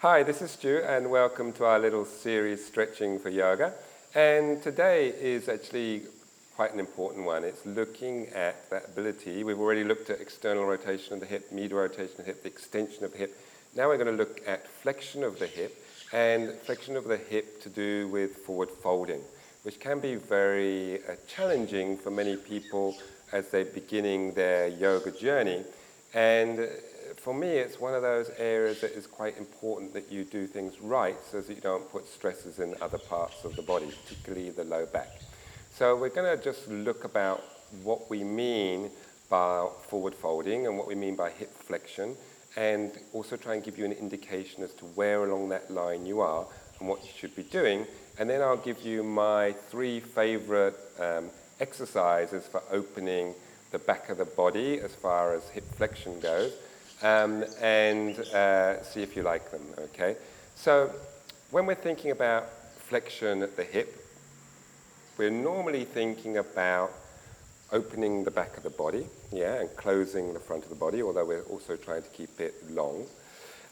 Hi, this is Stu, and welcome to our little series, Stretching for Yoga. And today is actually quite an important one. It's looking at that ability. We've already looked at external rotation of the hip, medial rotation of the hip, the extension of the hip. Now we're going to look at flexion of the hip, and flexion of the hip to do with forward folding, which can be very challenging for many people as they're beginning their yoga journey. And for me, it's one of those areas that is quite important that you do things right so that you don't put stresses in other parts of the body, particularly the low back. So we're going to just look about what we mean by forward folding and what we mean by hip flexion, and also try and give you an indication as to where along that line you are and what you should be doing. And then I'll give you my 3 favorite exercises for opening the back of the body as far as hip flexion goes. And see if you like them, okay? So when we're thinking about flexion at the hip, we're normally thinking about opening the back of the body, and closing the front of the body, although we're also trying to keep it long.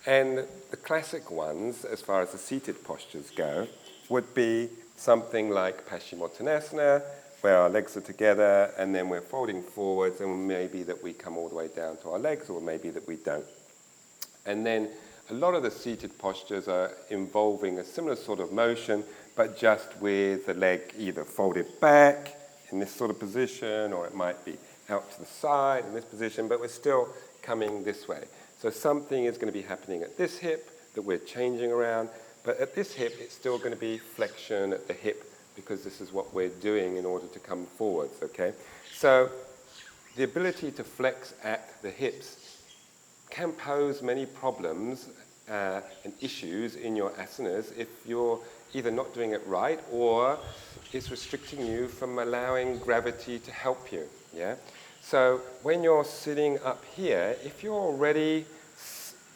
And the classic ones, as far as the seated postures go, would be something like Paschimottanasana, where our legs are together and then we're folding forwards, and maybe that we come all the way down to our legs, or maybe that we don't. And then a lot of the seated postures are involving a similar sort of motion, but just with the leg either folded back in this sort of position, or it might be out to the side in this position, but we're still coming this way. So something is going to be happening at this hip that we're changing around, but at this hip it's still going to be flexion at the hip, because this is what we're doing in order to come forwards, okay? So the ability to flex at the hips can pose many problems and issues in your asanas if you're either not doing it right or it's restricting you from allowing gravity to help you, So when you're sitting up here, if you're already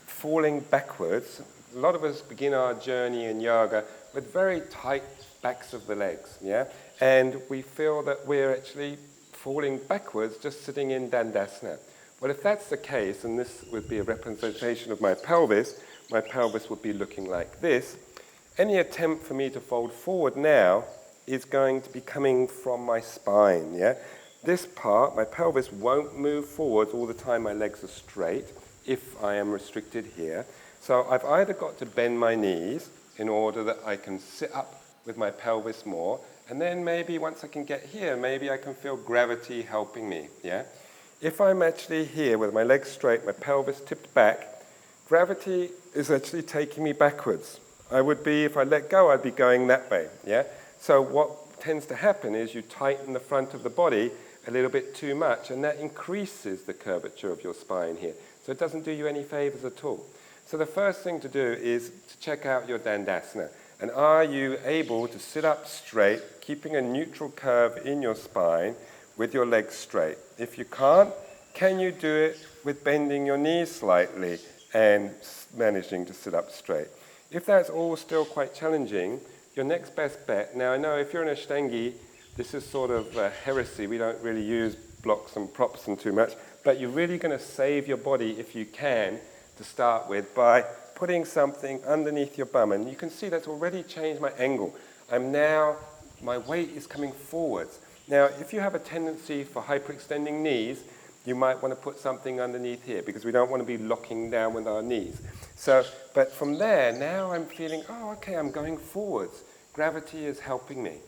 falling backwards, a lot of us begin our journey in yoga with very tight backs of the legs, and we feel that we're actually falling backwards just sitting in Dandasana. Well, if that's the case, and this would be a representation of my pelvis would be looking like this. Any attempt for me to fold forward now is going to be coming from my spine, This part, my pelvis, won't move forward all the time my legs are straight if I am restricted here. So I've either got to bend my knees in order that I can sit up with my pelvis more, and then maybe once I can get here, maybe I can feel gravity helping me, If I'm actually here with my legs straight, my pelvis tipped back, gravity is actually taking me backwards. I would be, if I let go, I'd be going that way, So what tends to happen is you tighten the front of the body a little bit too much, and that increases the curvature of your spine here. So it doesn't do you any favors at all. So the first thing to do is to check out your Dandasana. And are you able to sit up straight, keeping a neutral curve in your spine with your legs straight? If you can't, can you do it with bending your knees slightly and managing to sit up straight? If that's all still quite challenging, your next best bet, now I know if you're an Ashtangi, this is sort of heresy. We don't really use blocks and props and too much, but you're really going to save your body if you can to start with by putting something underneath your bum, and you can see that's already changed my angle. My weight is coming forwards. Now, if you have a tendency for hyperextending knees, you might want to put something underneath here, because we don't want to be locking down with our knees. So, but from there, now I'm feeling, I'm going forwards. Gravity is helping me.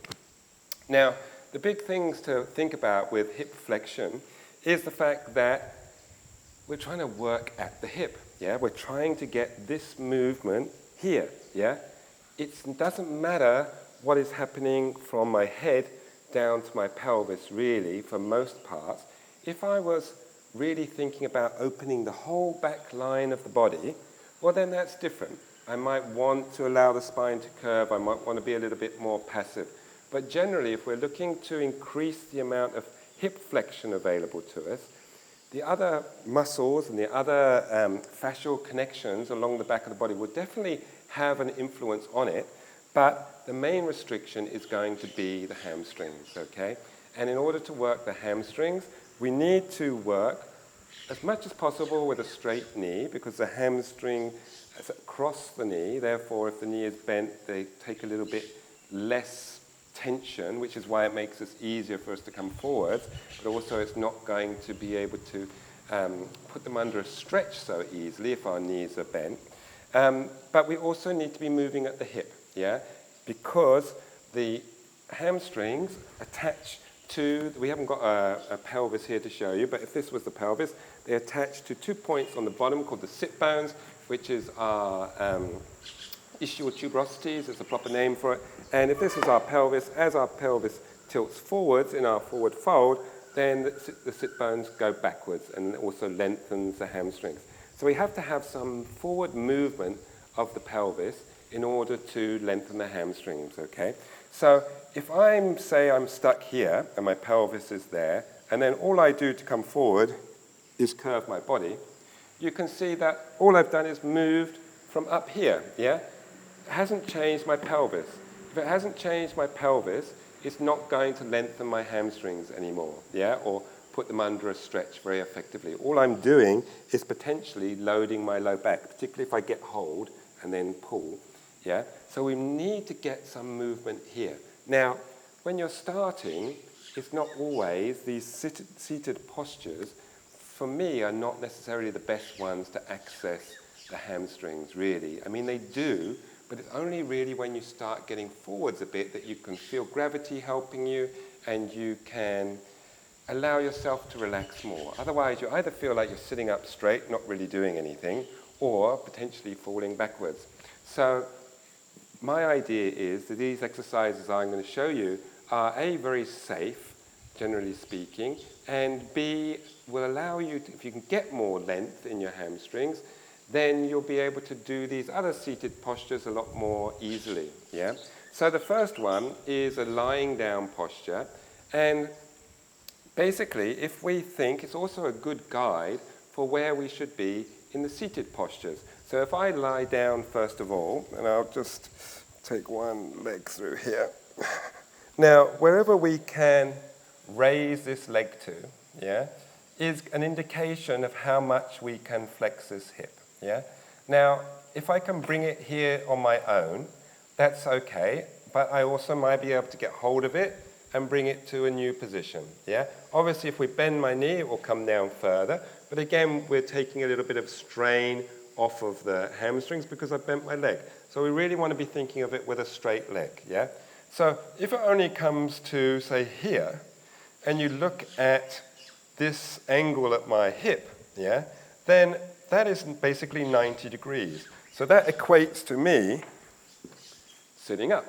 Now, the big things to think about with hip flexion is the fact that we're trying to work at the hip. We're trying to get this movement here, It doesn't matter what is happening from my head down to my pelvis, really, for most parts. If I was really thinking about opening the whole back line of the body, well, then that's different. I might want to allow the spine to curve. I might want to be a little bit more passive. But generally, if we're looking to increase the amount of hip flexion available to us, the other muscles and the other fascial connections along the back of the body will definitely have an influence on it, but the main restriction is going to be the hamstrings, And in order to work the hamstrings, we need to work as much as possible with a straight knee, because the hamstring is across the knee. Therefore, if the knee is bent, they take a little bit less tension, which is why it makes it easier for us to come forwards. But also, it's not going to be able to put them under a stretch so easily if our knees are bent. But we also need to be moving at the hip, yeah? Because the hamstrings attach to, we haven't got a pelvis here to show you, but if this was the pelvis, they attach to 2 points on the bottom called the sit bones, which is our ischial tuberosities, is the proper name for it. And if this is our pelvis, as our pelvis tilts forwards in our forward fold, then the sit bones go backwards and also lengthens the hamstrings. So we have to have some forward movement of the pelvis in order to lengthen the hamstrings, okay? So if I'm stuck here and my pelvis is there, and then all I do to come forward is curve my body, you can see that all I've done is moved from up here, yeah? It hasn't changed my pelvis. If it hasn't changed my pelvis, it's not going to lengthen my hamstrings anymore, yeah? Or put them under a stretch very effectively. All I'm doing is potentially loading my low back, particularly if I get hold and then pull, yeah? So we need to get some movement here. Now, when you're starting, it's not always these seated postures, for me, are not necessarily the best ones to access the hamstrings, really. I mean, they do, but it's only really when you start getting forwards a bit that you can feel gravity helping you and you can allow yourself to relax more. Otherwise, you either feel like you're sitting up straight, not really doing anything, or potentially falling backwards. So my idea is that these exercises I'm going to show you are A, very safe, generally speaking, and B, will allow you to, if you can get more length in your hamstrings, then you'll be able to do these other seated postures a lot more easily, yeah? So the first one is a lying down posture, and basically, if we think, it's also a good guide for where we should be in the seated postures. So if I lie down first of all, and I'll just take one leg through here. Now, wherever we can raise this leg to, yeah, is an indication of how much we can flex this hip, yeah? Now, if I can bring it here on my own, that's okay, but I also might be able to get hold of it and bring it to a new position, yeah? Obviously, if we bend my knee, it will come down further, but again, we're taking a little bit of strain off of the hamstrings because I bent my leg. So we really want to be thinking of it with a straight leg, yeah? So if it only comes to, say, here, and you look at this angle at my hip, yeah, then that is basically 90 degrees. So that equates to me sitting up,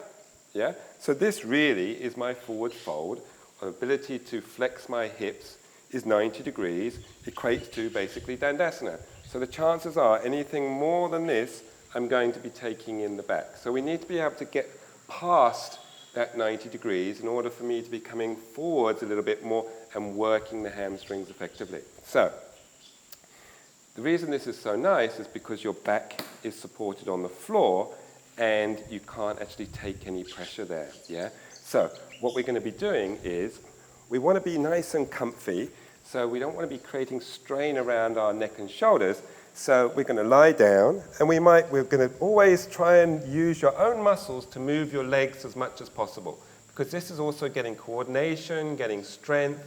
yeah? So this really is my forward fold. Ability to flex my hips is 90 degrees, equates to basically Dandasana. So the chances are anything more than this, I'm going to be taking in the back. So we need to be able to get past that 90 degrees in order for me to be coming forwards a little bit more and working the hamstrings effectively. So the reason this is so nice is because your back is supported on the floor and you can't actually take any pressure there, yeah? So what we're going to be doing is we want to be nice and comfy, so we don't want to be creating strain around our neck and shoulders. So we're going to lie down, and we're going to always try and use your own muscles to move your legs as much as possible, because this is also getting coordination, getting strength,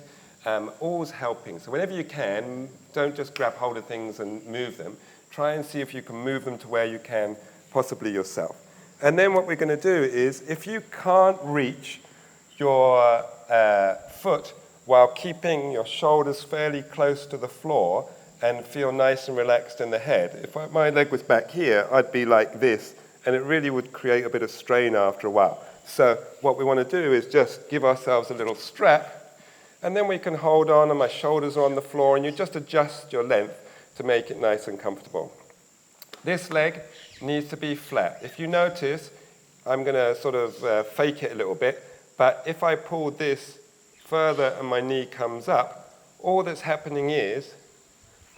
always helping. So whenever you can, don't just grab hold of things and move them. Try and see if you can move them to where you can, possibly yourself. And then what we're going to do is, if you can't reach your foot while keeping your shoulders fairly close to the floor and feel nice and relaxed in the head, if my leg was back here, I'd be like this, and it really would create a bit of strain after a while. So what we want to do is just give ourselves a little strap, and then we can hold on, and my shoulders are on the floor, and you just adjust your length to make it nice and comfortable. This leg needs to be flat. If you notice, I'm going to sort of fake it a little bit, but if I pull this further and my knee comes up, all that's happening is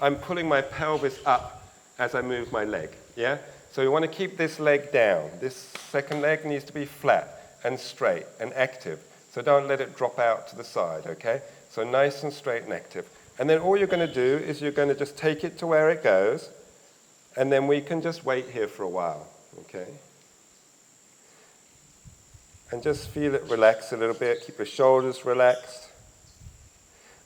I'm pulling my pelvis up as I move my leg, yeah? So we want to keep this leg down. This second leg needs to be flat and straight and active. So don't let it drop out to the side, okay? So nice and straight and active. And then all you're going to do is you're going to just take it to where it goes, and then we can just wait here for a while, okay? And just feel it relax a little bit, keep your shoulders relaxed.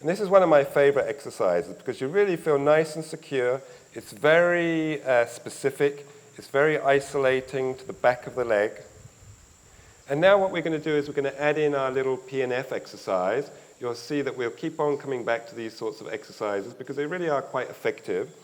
And this is one of my favorite exercises because you really feel nice and secure. It's very specific. It's very isolating to the back of the leg. And now what we're going to do is we're going to add in our little PNF exercise. You'll see that we'll keep on coming back to these sorts of exercises because they really are quite effective.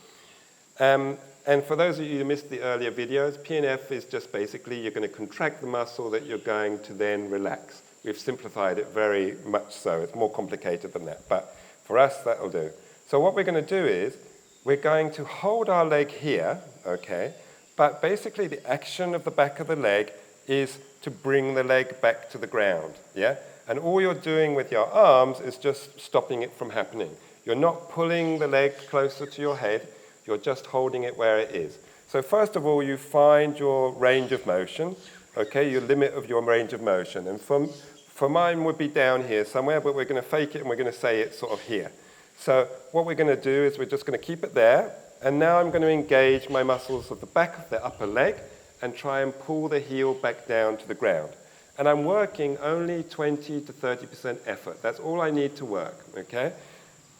And for those of you who missed the earlier videos, PNF is just basically you're going to contract the muscle that you're going to then relax. We've simplified it very much so. It's more complicated than that. But for us, that'll do. So what we're going to do is we're going to hold our leg here, okay? But basically the action of the back of the leg is to bring the leg back to the ground, yeah? And all you're doing with your arms is just stopping it from happening. You're not pulling the leg closer to your head. You're just holding it where it is. So first of all, you find your range of motion, okay, your limit of your range of motion. And for mine would be down here somewhere, but we're going to fake it and we're going to say it's sort of here. So what we're going to do is we're just going to keep it there. And now I'm going to engage my muscles of the back of the upper leg and try and pull the heel back down to the ground. And I'm working only 20 to 30% effort. That's all I need to work, okay?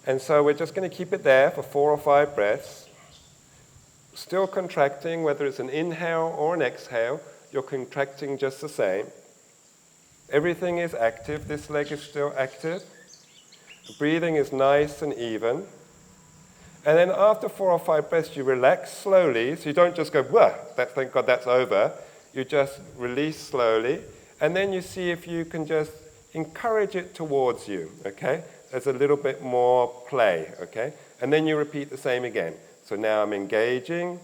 And so we're just going to keep it there for 4 or 5 breaths. Still contracting, whether it's an inhale or an exhale, you're contracting just the same. Everything is active. This leg is still active. The breathing is nice and even. And then after 4 or 5 breaths, you relax slowly. So you don't just go, whoa, thank God that's over. You just release slowly. And then you see if you can just encourage it towards you, okay? There's a little bit more play, okay? And then you repeat the same again. So now I'm engaging.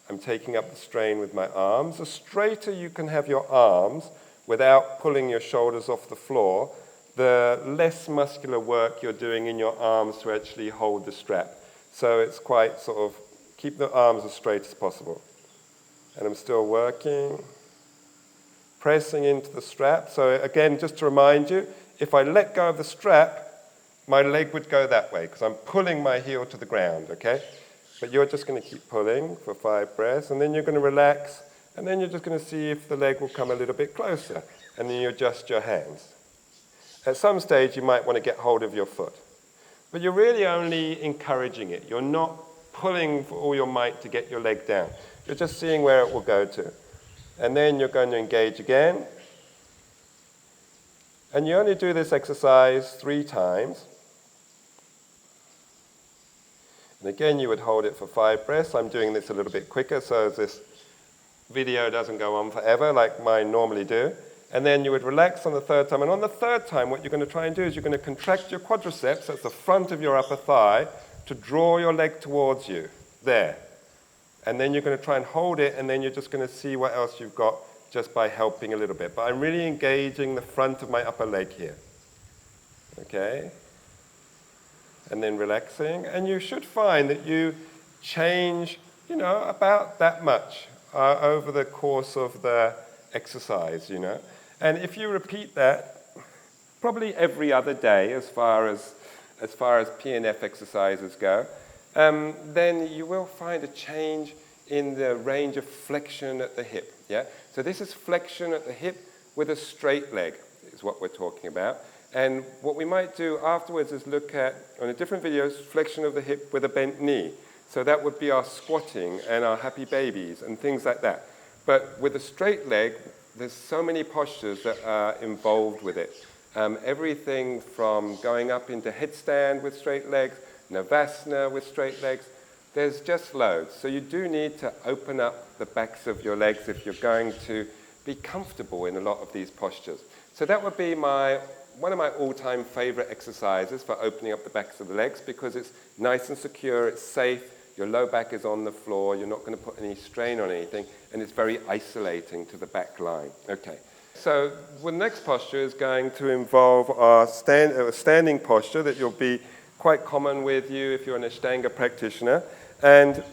I'm taking up the strain with my arms. The straighter you can have your arms without pulling your shoulders off the floor, the less muscular work you're doing in your arms to actually hold the strap. So it's quite sort of, keep the arms as straight as possible. And I'm still working, pressing into the strap. So again, just to remind you, if I let go of the strap, my leg would go that way because I'm pulling my heel to the ground, okay? But you're just going to keep pulling for 5 breaths, and then you're going to relax, and then you're just going to see if the leg will come a little bit closer, and then you adjust your hands. At some stage, you might want to get hold of your foot. But you're really only encouraging it. You're not pulling for all your might to get your leg down. You're just seeing where it will go to. And then you're going to engage again. And you only do this exercise 3 times. And again, you would hold it for 5 breaths. I'm doing this a little bit quicker so this video doesn't go on forever like mine normally do. And then you would relax on the 3rd time. And on the 3rd time, what you're going to try and do is you're going to contract your quadriceps, that's the front of your upper thigh, to draw your leg towards you. There. And then you're going to try and hold it, and then you're just going to see what else you've got just by helping a little bit. But I'm really engaging the front of my upper leg here. Okay? And then relaxing. And you should find that you change, about that much over the course of the exercise, And if you repeat that probably every other day as far as PNF exercises go, then you will find a change in the range of flexion at the hip. Yeah? So this is flexion at the hip with a straight leg is what we're talking about. And what we might do afterwards is look at, on a different video, flexion of the hip with a bent knee. So that would be our squatting and our happy babies and things like that. But with a straight leg, there's so many postures that are involved with it. Everything from going up into headstand with straight legs, Navasana with straight legs, there's just loads. So you do need to open up the backs of your legs if you're going to be comfortable in a lot of these postures. So that would be one of my all-time favorite exercises for opening up the backs of the legs because it's nice and secure, it's safe, your low back is on the floor, you're not going to put any strain on anything, and it's very isolating to the back line. Okay, so the next posture is going to involve our standing posture that will be quite common with you if you're an Ashtanga practitioner. And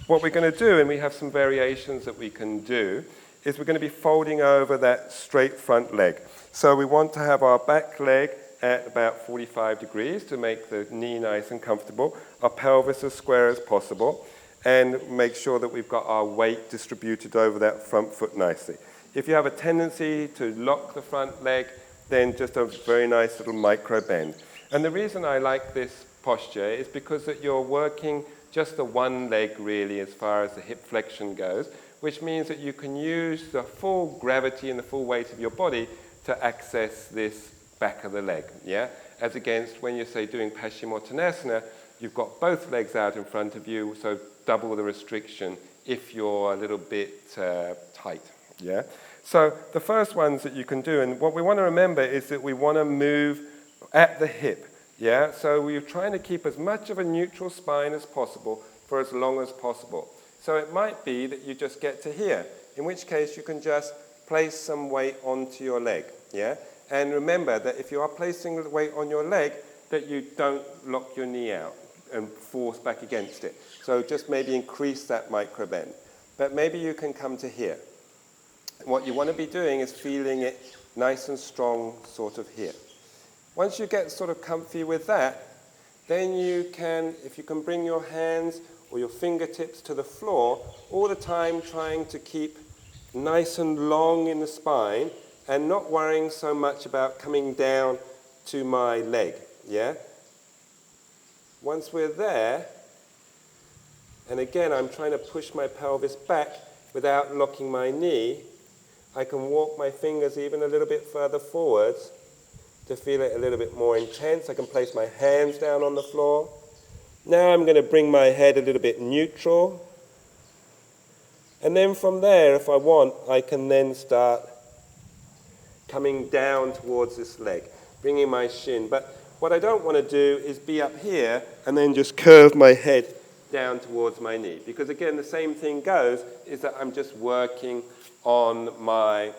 what we're going to do, and we have some variations that we can do, is we're going to be folding over that straight front leg. So we want to have our back leg at about 45 degrees to make the knee nice and comfortable, our pelvis as square as possible, and make sure that we've got our weight distributed over that front foot nicely. If you have a tendency to lock the front leg, then just a very nice little micro bend. And the reason I like this posture is because that you're working just the one leg really as far as the hip flexion goes, which means that you can use the full gravity and the full weight of your body to access this back of the leg, yeah? As against when you're, say, doing Paschimottanasana, you've got both legs out in front of you, so double the restriction if you're a little bit tight, yeah? So the first ones that you can do, and what we want to remember is that we want to move at the hip, yeah? So we're trying to keep as much of a neutral spine as possible for as long as possible. So it might be that you just get to here, in which case you can just place some weight onto your leg, yeah? And remember that if you are placing the weight on your leg, that you don't lock your knee out and force back against it. So just maybe increase that micro bend. But maybe you can come to here. What you want to be doing is feeling it nice and strong sort of here. Once you get sort of comfy with that, then you can, if you can bring your hands or your fingertips to the floor, all the time trying to keep nice and long in the spine and not worrying so much about coming down to my leg, yeah? Once we're there, and again I'm trying to push my pelvis back without locking my knee, I can walk my fingers even a little bit further forwards to feel it a little bit more intense. I can place my hands down on the floor. Now I'm going to bring my head a little bit neutral. And then from there, if I want, I can then start coming down towards this leg, bringing my shin. But what I don't want to do is be up here and then just curve my head down towards my knee. Because again, the same thing goes, is that I'm just working on my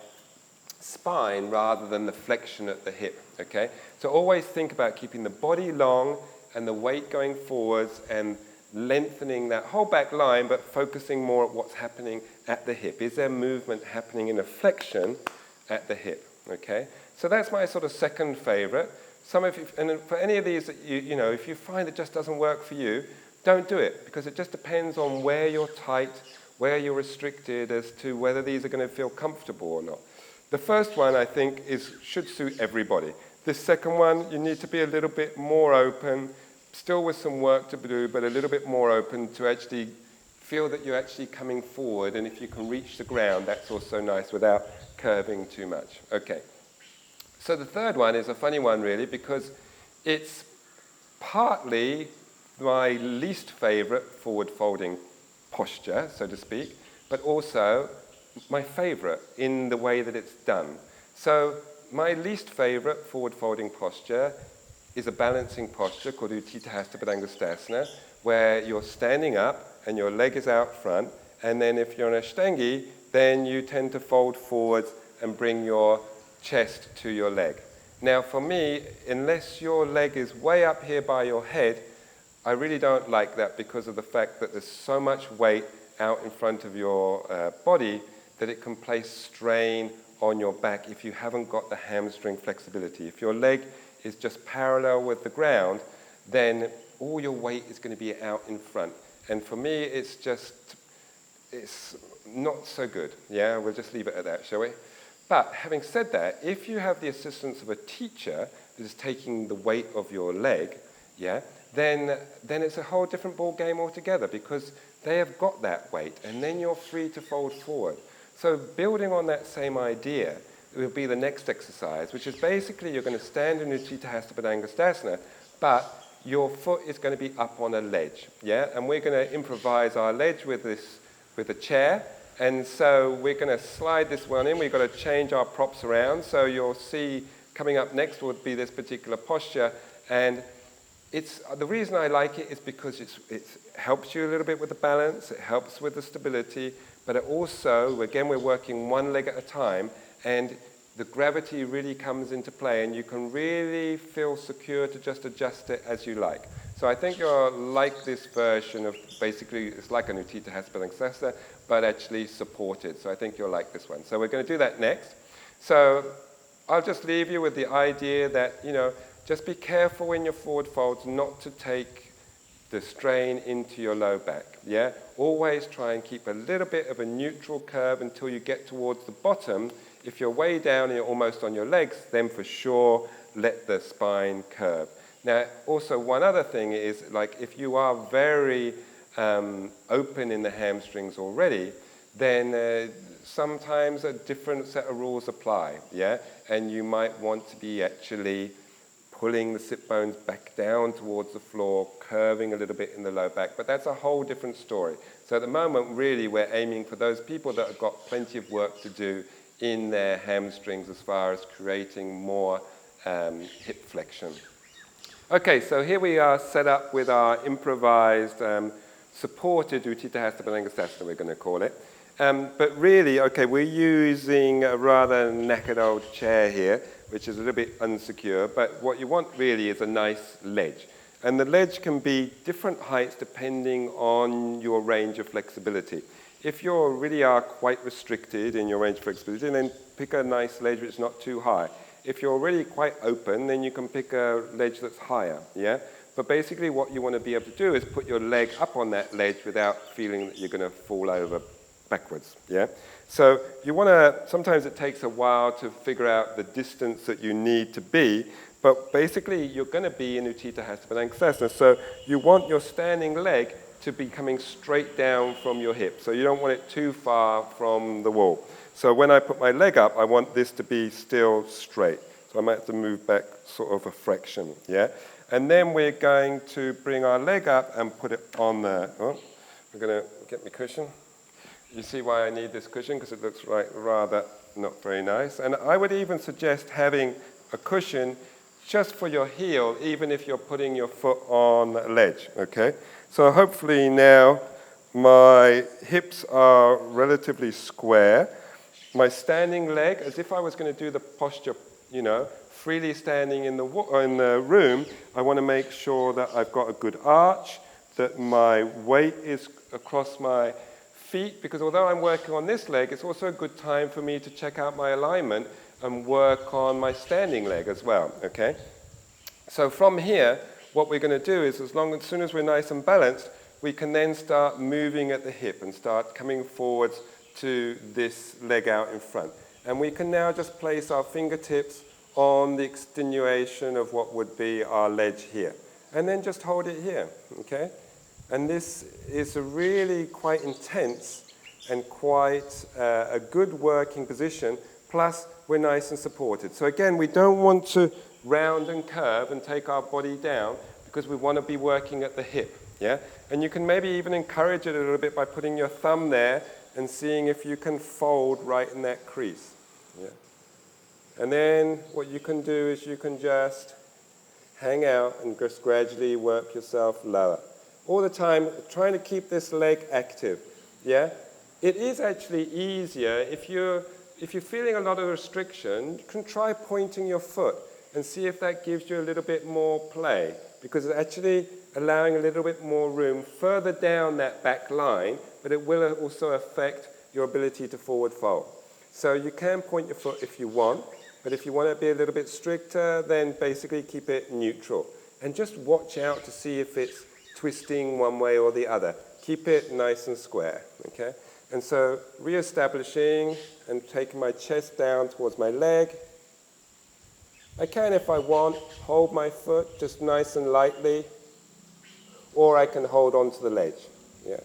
spine rather than the flexion at the hip, okay? So always think about keeping the body long and the weight going forwards and lengthening that whole back line, but focusing more at what's happening at the hip. Is there movement happening in a flexion at the hip, okay? So that's my sort of second favorite. And for any of these that you know, if you find it just doesn't work for you, don't do it, because it just depends on where you're tight, where you're restricted as to whether these are going to feel comfortable or not. The first one, I think, should suit everybody. This second one, you need to be a little bit more open, still with some work to do, but a little bit more open to actually feel that you're actually coming forward, and if you can reach the ground, that's also nice without curving too much. Okay. So the third one is a funny one, really, because it's partly my least favorite forward folding posture, so to speak, but also my favorite in the way that it's done. So my least favorite forward folding posture is a balancing posture called Utthita Hasta Padangusthasana, where you're standing up and your leg is out front, and then if you're an Ashtangi, then you tend to fold forwards and bring your chest to your leg. Now for me, unless your leg is way up here by your head, I really don't like that because of the fact that there's so much weight out in front of your body that it can place strain on your back if you haven't got the hamstring flexibility. If your leg is just parallel with the ground, then all your weight is going to be out in front. And for me, it's not so good. Yeah, we'll just leave it at that, shall we? But having said that, if you have the assistance of a teacher that is taking the weight of your leg, yeah, then it's a whole different ball game altogether, because they have got that weight, and then you're free to fold forward. So building on that same idea will be the next exercise, which is basically you're going to stand in Utthita Hasta Padangusthasana, but your foot is going to be up on a ledge, yeah? And we're going to improvise our ledge with a chair, and so we're going to slide this one in. We've got to change our props around, so you'll see coming up next would be this particular posture, and the reason I like it is because it helps you a little bit with the balance, it helps with the stability, but it also, again, we're working one leg at a time, and the gravity really comes into play, and you can really feel secure to just adjust it as you like. So I think you'll like this version of basically, it's like an Utthita Hasta Padangusthasana, but actually supported. So I think you'll like this one. So we're going to do that next. So I'll just leave you with the idea that, just be careful when your forward folds not to take the strain into your low back, yeah? Always try and keep a little bit of a neutral curve until you get towards the bottom. If you're way down and you're almost on your legs, then for sure, let the spine curve. Now, also one other thing is, like, if you are very open in the hamstrings already, then sometimes a different set of rules apply, yeah? And you might want to be actually pulling the sit bones back down towards the floor, curving a little bit in the low back, but that's a whole different story. So at the moment, really, we're aiming for those people that have got plenty of work to do in their hamstrings as far as creating more hip flexion. Okay, so here we are set up with our improvised supported Utthita Hasta Padangusthasana, we're going to call it. But really, okay, we're using a rather knackered old chair here, which is a little bit unsecure, but what you want really is a nice ledge. And the ledge can be different heights depending on your range of flexibility. If you really are quite restricted in your range of flexibility, then pick a nice ledge which is not too high. If you're already quite open, then you can pick a ledge that's higher, yeah? But basically what you want to be able to do is put your leg up on that ledge without feeling that you're going to fall over backwards, yeah? So you want to, sometimes it takes a while to figure out the distance that you need to be, but basically you're going to be in Utthita Hasta Padangusthasana, so you want your standing leg to be coming straight down from your hip, so you don't want it too far from the wall. So when I put my leg up, I want this to be still straight, so I might have to move back sort of a fraction, yeah? And then we're going to bring our leg up and put it on there. Oh, we're going to get my cushion. You see why I need this cushion, because it looks rather not very nice. And I would even suggest having a cushion just for your heel, even if you're putting your foot on a ledge, okay? So hopefully now my hips are relatively square. My standing leg, as if I was going to do the posture, you know, freely standing in the room, I want to make sure that I've got a good arch, that my weight is across my feet, because although I'm working on this leg, it's also a good time for me to check out my alignment and work on my standing leg as well, okay? So from here, what we're going to do is, as soon as we're nice and balanced, we can then start moving at the hip and start coming forwards to this leg out in front. And we can now just place our fingertips on the extenuation of what would be our ledge here. And then just hold it here, okay? And this is a really quite intense and quite a good working position, plus we're nice and supported. So again, we don't want to round and curve and take our body down because we want to be working at the hip, yeah? And you can maybe even encourage it a little bit by putting your thumb there and seeing if you can fold right in that crease, yeah? And then what you can do is you can just hang out and just gradually work yourself lower. All the time, trying to keep this leg active, yeah? It is actually easier if you're feeling a lot of restriction, you can try pointing your foot and see if that gives you a little bit more play, because it's actually allowing a little bit more room further down that back line, but it will also affect your ability to forward fold. So you can point your foot if you want, but if you want to be a little bit stricter, then basically keep it neutral. And just watch out to see if it's twisting one way or the other. Keep it nice and square, okay? And so re-establishing and taking my chest down towards my leg. I can, if I want, hold my foot just nice and lightly, or I can hold onto the ledge, yeah.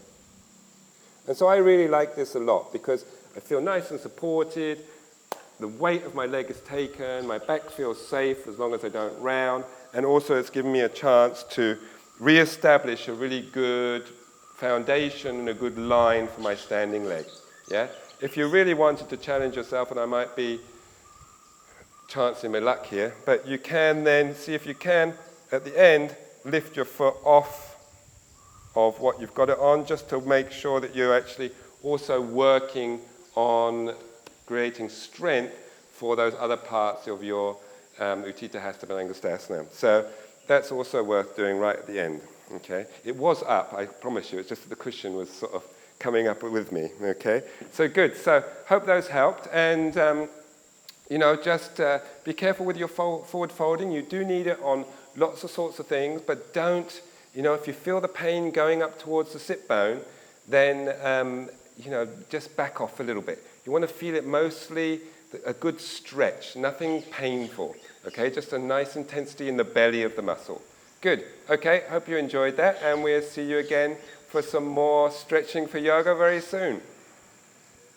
And so I really like this a lot because I feel nice and supported, the weight of my leg is taken, my back feels safe as long as I don't round, and also it's given me a chance to re-establish a really good foundation and a good line for my standing leg, yeah? If you really wanted to challenge yourself, and I might be chancing my luck here, but you can then see if you can, at the end, lift your foot off of what you've got it on, just to make sure that you're actually also working on creating strength for those other parts of your Utthita Hasta Padangusthasana. So that's also worth doing right at the end, okay? It was up, I promise you, it's just that the cushion was sort of coming up with me, okay? So good, so hope those helped, and You know, just be careful with your forward folding. You do need it on lots of sorts of things, but don't, you know, if you feel the pain going up towards the sit bone, then, you know, just back off a little bit. You want to feel it mostly a good stretch, nothing painful, okay? Just a nice intensity in the belly of the muscle. Good. Okay, hope you enjoyed that, and we'll see you again for some more stretching for yoga very soon.